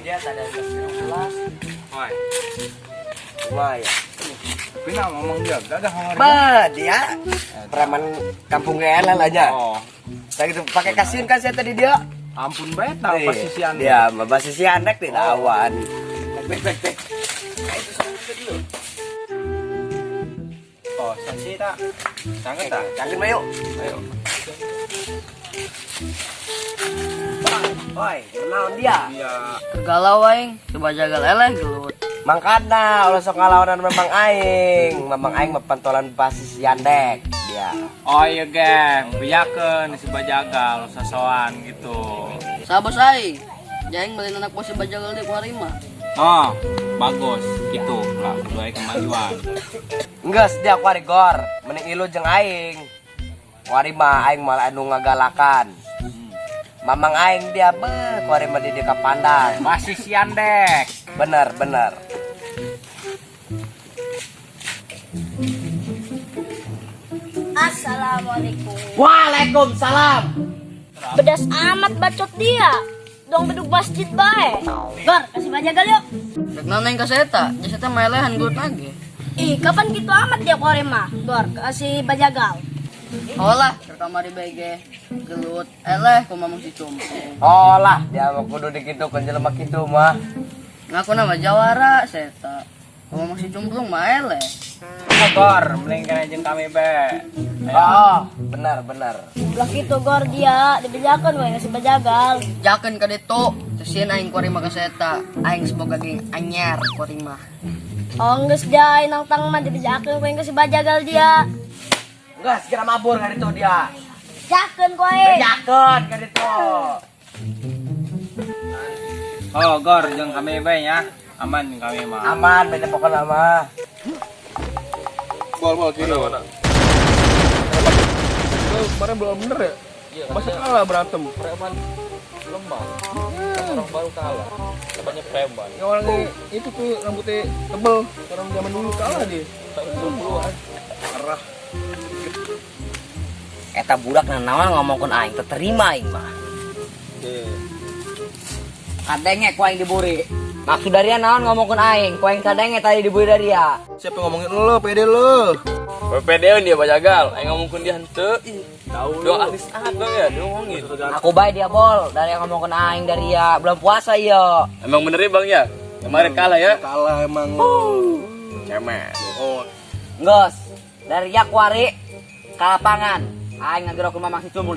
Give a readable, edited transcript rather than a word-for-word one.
Dia ada kelas. Oi, Lumayan. pina ngomong dia, gak ada ngomong dia. Bah, dia preman kampung GLL aja. Oh, Saya gitu pakai kasihin kan saya tadi dia. ampun bae tahu Nih, posisian dia masih si anak nih lawan. Bek. Oh, saksi tak? Sangat tak? Cangin mayo. Ayo. Oi, naon dia? Dia Galau aing, coba jaga leleh gelut. Mangkana ulah sok ngalawanan memang aing mepantolan basis yandek dia. oh iya geng, biyakeun si bajagal sasoan gitu. Sabos aing, jaing beli anak bos bajagal di kuari mah. Oh, bagus gitu lah, berdua kemajuan. Enggeus dia kuari gor, mending ilu jeung aing. Kuari mah aing malah anu ngagalakan. Mamang aing dia kuari mah di ka pandang. Basis Yandek. Bener. Assalamualaikum. Waalaikumsalam. Bedas amat bacot dia. Dong bedug masjid bae. Gor, kasih bajagal yuk. Rek naneng kaseta, jaseta melehan gelut lagi. Ih, kapan gitu amat dia kore mah? Gor, kasih bajagal. Olah, ke kamar di BG gelut, eleh ku mamang si cum. Olah, dia mah kudu dikitukeun jelema kitu mah. Ngaku nama Jawara seta. Ku mamang si cumplung mah eleh. Gor, mending kena jeung kami be. Oh, bener. Ulah gitu Gor dia, dibejakan we kasih bajagal. Jakeun ka ditu, tersin aing kuari mah kaseta. Aing semoga geng anyar kuari mah. Oh, geus dia nang tang mah dibejakan we kasih bajagal dia. Enggak, segera mabur ka ditu dia. Jakeun koe. Bejakeun ka ditu. Oh, Gor jeung kami be nya. Aman kami mah. Aman, beda pokokna mah. Bol kiri. Mana? Kemarin belum bener ya? Masa kalah berantem? Preman lemah. Orang baru kalah. Namanya preman. Ya orang itu tuh rambutnya tebel. Orang zaman dulu kalah dia. Tahun 20-an. Arah. Eta budak naon ngomongkeun aing teu terima aing mah. Kadenge ku aing diburi. Maksud dari naon ngomongkeun aing, ku aing kadenge tadi diburi dari ya. Siapa yang ngomongin lo? Pede lo. PPD dia bajagal, aing ngomongkeun dia henteu. Tahu dong alis dong ya, dia ngomongin. Aku bae dia bol, dari yang ngomongkeun aing dari ya belum puasa ieu. Emang bener ya Bang ya? Kemarin kalah ya? Kalah emang. Cemen. Oh, Geus, dari ya kuari ka lapangan. Aing ngagerok ke mamang si Cumul.